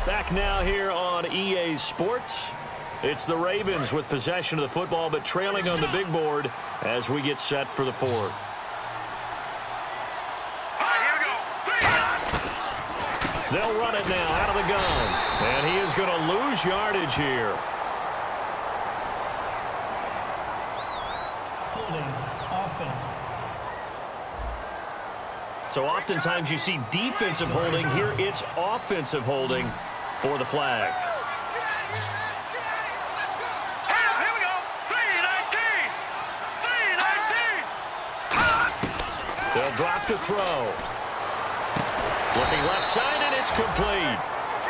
Back now here on EA Sports. It's the Ravens with possession of the football, but trailing on the big board as we get set for the fourth. They'll run it now out of the gun. And he is going to lose yardage here. Holding offense. So oftentimes you see defensive holding. Here it's offensive holding for the flag. They'll drop to throw. Looking left side, and it's complete.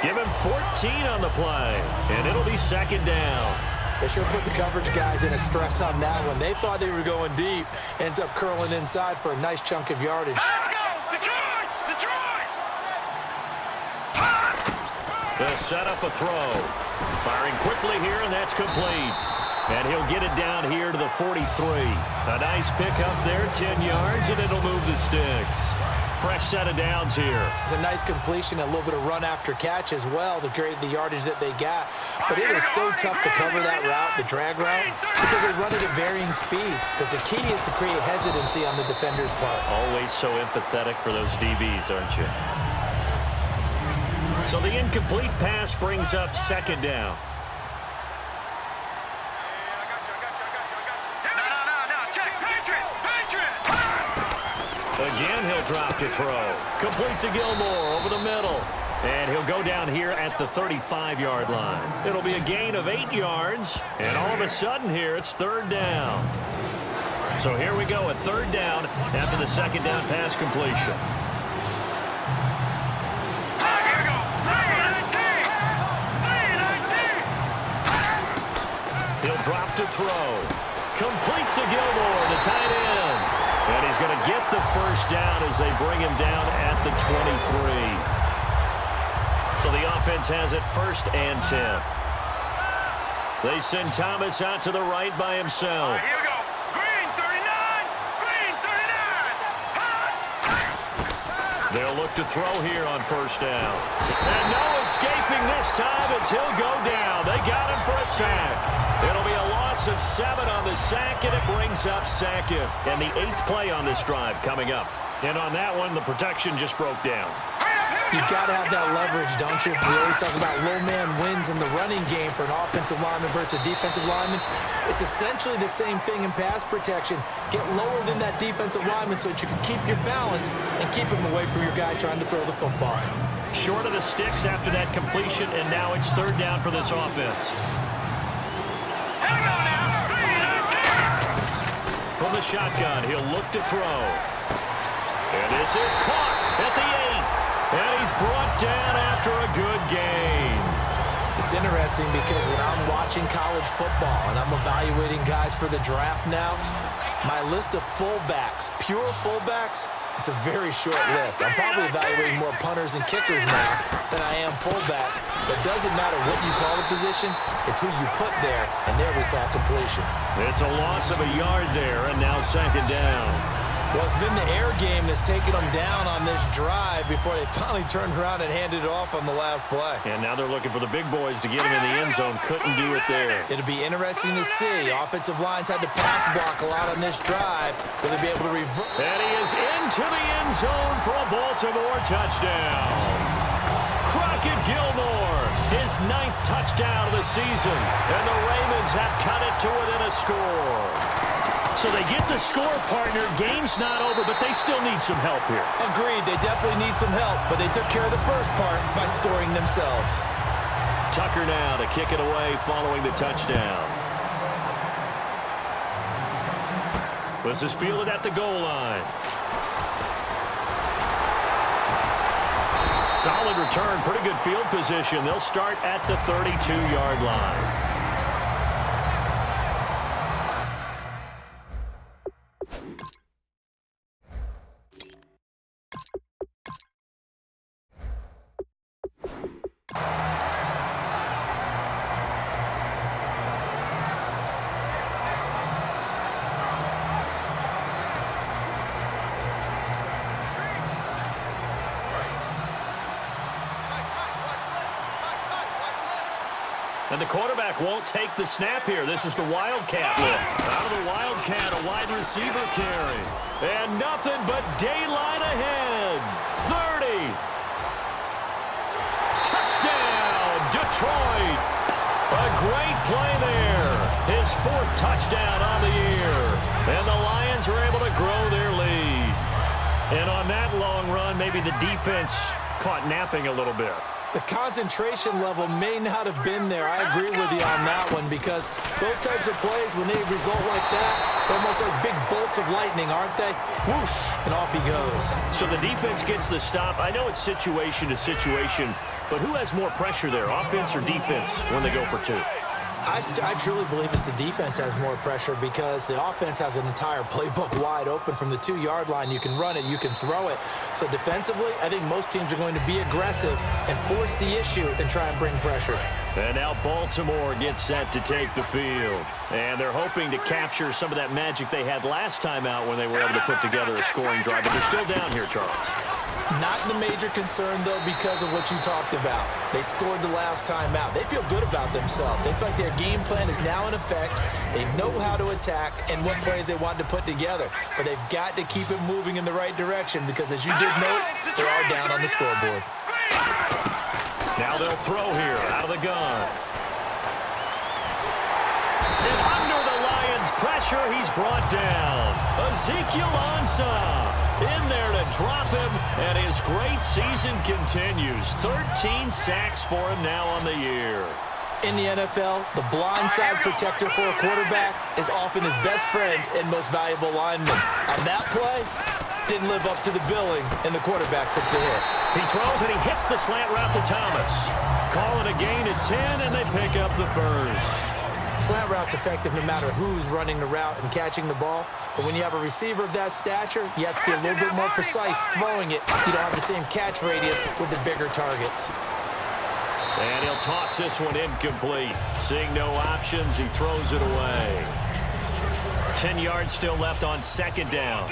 Give him 14 on the play, and it'll be second down. They sure put the coverage guys in a stress on that one. They thought they were going deep. Ends up curling inside for a nice chunk of yardage. Let's go! Detroit! Detroit! They'll set up a throw. Firing quickly here, and that's complete. And he'll get it down here to the 43. A nice pickup there, 10 yards, and it'll move the sticks. Fresh set of downs here. It's a nice completion, a little bit of run after catch as well to create the yardage that they got. But it is so tough to cover that route, the drag route, because they run it at varying speeds. Because the key is to create hesitancy on the defender's part. Always so empathetic for those DBs, aren't you? So the incomplete pass brings up second down. Again, he'll drop to throw. Complete to Gilmore over the middle. And he'll go down here at the 35-yard line. It'll be a gain of 8 yards. And all of a sudden here, it's third down. So here we go, a third down after the second down pass completion. He'll drop to throw. Complete to Gilmore, the tight end. And he's going to get the first down as they bring him down at the 23. So the offense has it first and 10. They send Thomas out to the right by himself. Here we go. Green 39. Green 39. They'll look to throw here on first down. And no escaping this time as he'll go down. They got him for a sack. It'll be a loss of 7 on the sack, and it brings up second. And the 8th play on this drive coming up. And on that one, the protection just broke down. You've got to have that leverage, don't you? We always talk about low man wins in the running game for an offensive lineman versus a defensive lineman. It's essentially the same thing in pass protection. Get lower than that defensive lineman so that you can keep your balance and keep him away from your guy trying to throw the football. Short of the sticks after that completion, and now it's third down for this offense. From the shotgun, he'll look to throw. And this is caught at the 8. And he's brought down after a good gain. It's interesting because when I'm watching college football and I'm evaluating guys for the draft now, my list of fullbacks, pure fullbacks, it's a very short list. I'm probably evaluating more punters and kickers now than I am fullbacks. But it doesn't matter what you call the position, it's who you put there, and there we saw completion. It's a loss of a yard there, and now second down. Well, it's been the air game that's taken them down on this drive before they finally turned around and handed it off on the last play. And now they're looking for the big boys to get him in the end zone. Couldn't do it there. It'll be interesting to see. Offensive lines had to pass block a lot on this drive. Will they be able to reverse? And he is into the end zone for a Baltimore touchdown. Crockett Gilmore, his 9th touchdown of the season. And the Ravens have cut it to within a score. So they get the score, partner. Game's not over, but they still need some help here. Agreed. They definitely need some help, but they took care of the first part by scoring themselves. Tucker now to kick it away following the touchdown. This is fielded at the goal line. Solid return, pretty good field position. They'll start at the 32-yard line. And the quarterback won't take the snap here. This is the Wildcat look. Out of the Wildcat, a wide receiver carry. And nothing but daylight ahead. 30. Touchdown, Detroit. A great play there. His 4th touchdown on the year. And the Lions are able to grow their lead. And on that long run, maybe the defense caught napping a little bit. The concentration level may not have been there. I agree with you on that one because those types of plays, when they result like that, they're almost like big bolts of lightning, aren't they? Whoosh, and off he goes. So the defense gets the stop. I know it's situation to situation, but who has more pressure there, offense or defense, when they go for 2? I truly believe it's the defense has more pressure because the offense has an entire playbook wide open from the 2-yard line. You can run it, you can throw it. So defensively, I think most teams are going to be aggressive and force the issue and try and bring pressure. And now Baltimore gets set to take the field. And they're hoping to capture some of that magic they had last time out when they were able to put together a scoring drive. But they're still down here, Charles. Not the major concern, though, because of what you talked about. They scored the last time out. They feel good about themselves. They feel like their game plan is now in effect. They know how to attack and what plays they want to put together. But they've got to keep it moving in the right direction because, as you did note, they are down on the scoreboard. Now they'll throw here out of the gun. And under the Lions' pressure, he's brought down. Ezekiel Ansah in there to drop him, and his great season continues. 13 sacks for him now on the year. In the NFL, the blindside protector for a quarterback is often his best friend and most valuable lineman. On that play, didn't live up to the billing, and the quarterback took the hit. He throws and he hits the slant route to Thomas. Calling a gain of 10, and they pick up the first. Slant route's effective no matter who's running the route and catching the ball. But when you have a receiver of that stature, you have to be a little bit more precise throwing it. You don't have the same catch radius with the bigger targets. And he'll toss this one incomplete. Seeing no options, he throws it away. 10 yards still left on 2nd down.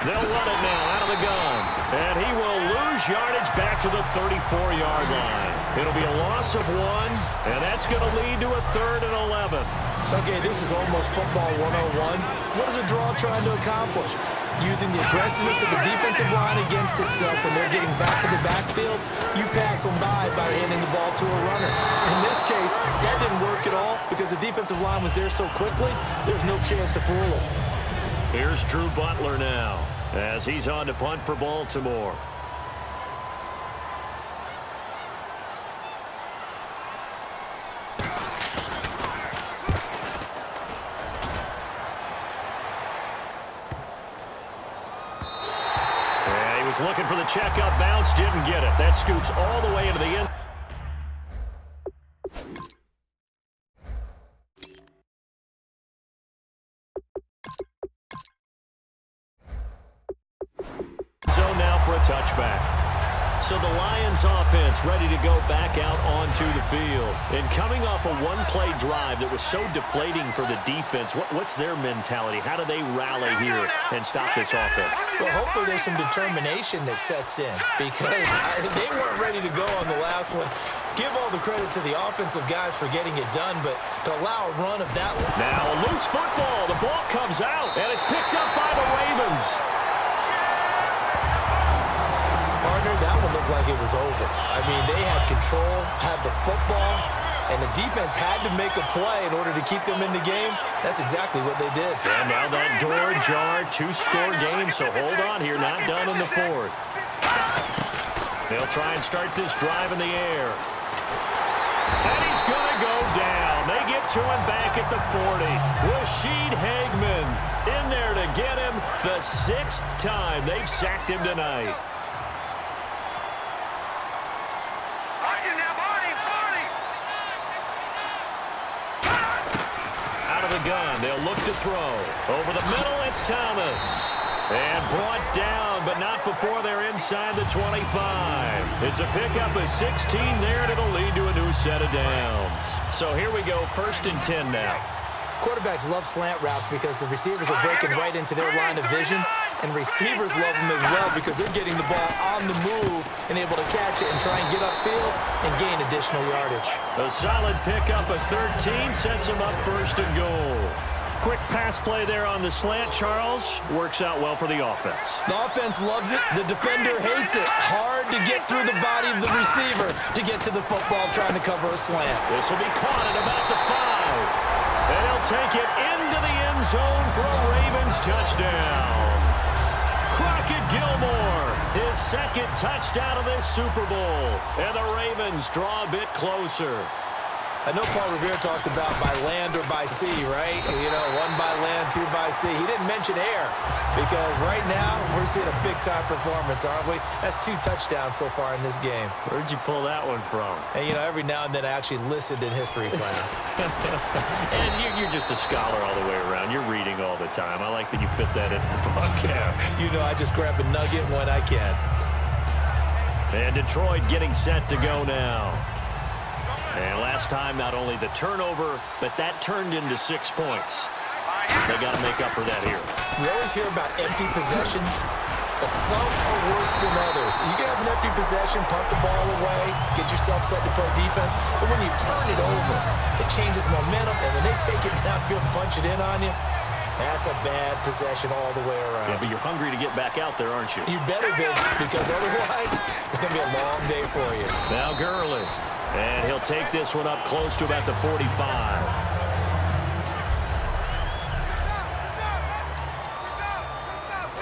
They'll run it now out of the gun. And he will lose yardage back to the 34-yard line. It'll be a loss of 1, and that's going to lead to a 3rd and 11. Okay, this is almost football 101. What is a draw trying to accomplish? Using the aggressiveness of the defensive line against itself when they're getting back to the backfield, you pass them by handing the ball to a runner. In this case, that didn't work at all because the defensive line was there so quickly, there's no chance to fool them. Here's Drew Butler now as he's on to punt for Baltimore. And he was looking for the checkup bounce, didn't get it. That scoots all the way into the end. Touchback. So the Lions offense ready to go back out onto the field. And coming off a one-play drive that was so deflating for the defense, what's their mentality? How do they rally here and stop this offense? Well, hopefully there's some determination that sets in because they weren't ready to go on the last one. Give all the credit to the offensive guys for getting it done, but to allow a run of that one. Now a loose football. The ball comes out, and it's picked up by the Ravens. That one looked like it was over. I mean, they had control, had the football, and the defense had to make a play in order to keep them in the game. That's exactly what they did. And now that door ajar, 2-score game, so hold on here, not done in the 4th. They'll try and start this drive in the air. And he's going to go down. They get to him back at the 40. Rashid Hageman in there to get him the 6th time they've sacked him tonight. Gun. They'll look to throw. Over the middle, it's Thomas. And brought down, but not before they're inside the 25. It's a pickup of 16 there, and it'll lead to a new set of downs. So here we go, 1st and 10 now. Quarterbacks love slant routes because the receivers are breaking right into their line of vision. And receivers love him as well because they're getting the ball on the move and able to catch it and try and get upfield and gain additional yardage. A solid pickup of 13 sets him up first and goal. Quick pass play there on the slant, Charles. Works out well for the offense. The offense loves it. The defender hates it. Hard to get through the body of the receiver to get to the football trying to cover a slant. This will be caught at about the 5. And he'll take it into the end zone for a Ravens touchdown. Crockett Gilmore, his second touchdown of this Super Bowl. And the Ravens draw a bit closer. I know Paul Revere talked about by land or by sea, right? You know, 1 by land, 2 by sea. He didn't mention air because right now we're seeing a big-time performance, aren't we? That's 2 touchdowns so far in this game. Where'd you pull that one from? And, you know, every now and then I actually listened in history class. And you're just a scholar all the way around. You're reading all the time. I like that you fit that in the podcast. You know, I just grab a nugget when I can. And Detroit getting set to go now. And last time, not only the turnover, but that turned into 6 points. They got to make up for that here. We always hear about empty possessions, but some are worse than others. You can have an empty possession, punt the ball away, get yourself set to play defense, but when you turn it over, it changes momentum, and when they take it downfield and punch it in on you, that's a bad possession all the way around. Yeah, but you're hungry to get back out there, aren't you? You better be, because otherwise, it's going to be a long day for you. Now Gurley. And he'll take this one up close to about the 45.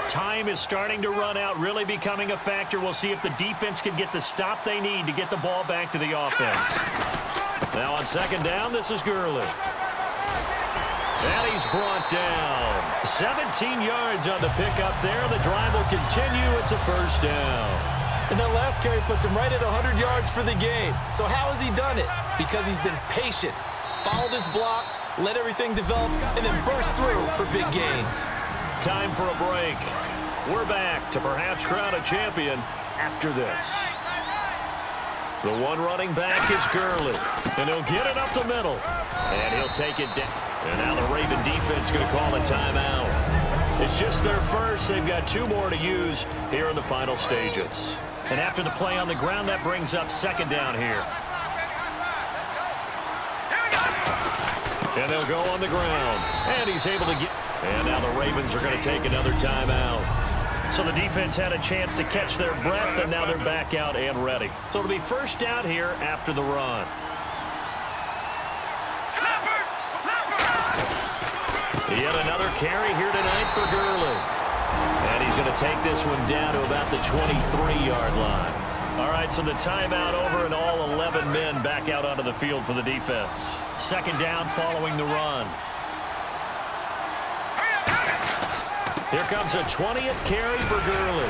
Time is starting to run out, really becoming a factor. We'll see if the defense can get the stop they need to get the ball back to the offense. Now on second down, this is Gurley. And he's brought down. 17 yards on the pickup there. The drive will continue. It's a first down. And that last carry puts him right at 100 yards for the game. So how has he done it? Because he's been patient, followed his blocks, let everything develop, and then burst through for big gains. Time for a break. We're back to perhaps crown a champion after this. The one running back is Gurley. And he'll get it up the middle. And he'll take it down. And now the Raven defense going to call a timeout. It's just their first. They've got 2 more to use here in the final stages. And after the play on the ground, that brings up second down here. And they'll go on the ground. And he's able to get... And now the Ravens are going to take another timeout. So the defense had a chance to catch their breath, and now they're back out and ready. So it'll be first down here after the run. Yet another carry here tonight for Gurley. And he's going to take this one down to about the 23-yard line. All right, so the timeout over and all 11 men back out onto the field for the defense. Second down following the run. Here comes a 20th carry for Gurley.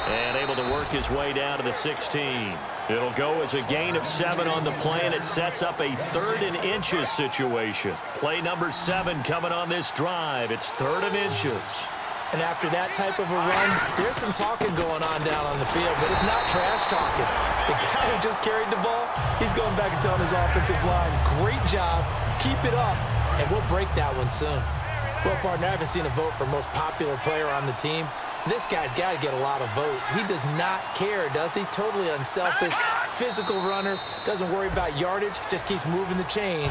And able to work his way down to the 16. It'll go as a gain of 7 on the play, and it sets up a 3rd and inches situation. Play number 7 coming on this drive. It's 3rd and inches. And after that type of a run, there's some talking going on down on the field, but it's not trash talking. The guy who just carried the ball, he's going back and telling his offensive line, great job, keep it up, and we'll break that one soon. Well, partner, I haven't seen a vote for most popular player on the team. This guy's got to get a lot of votes. He does not care, does he? Totally unselfish, physical runner, doesn't worry about yardage, just keeps moving the chain.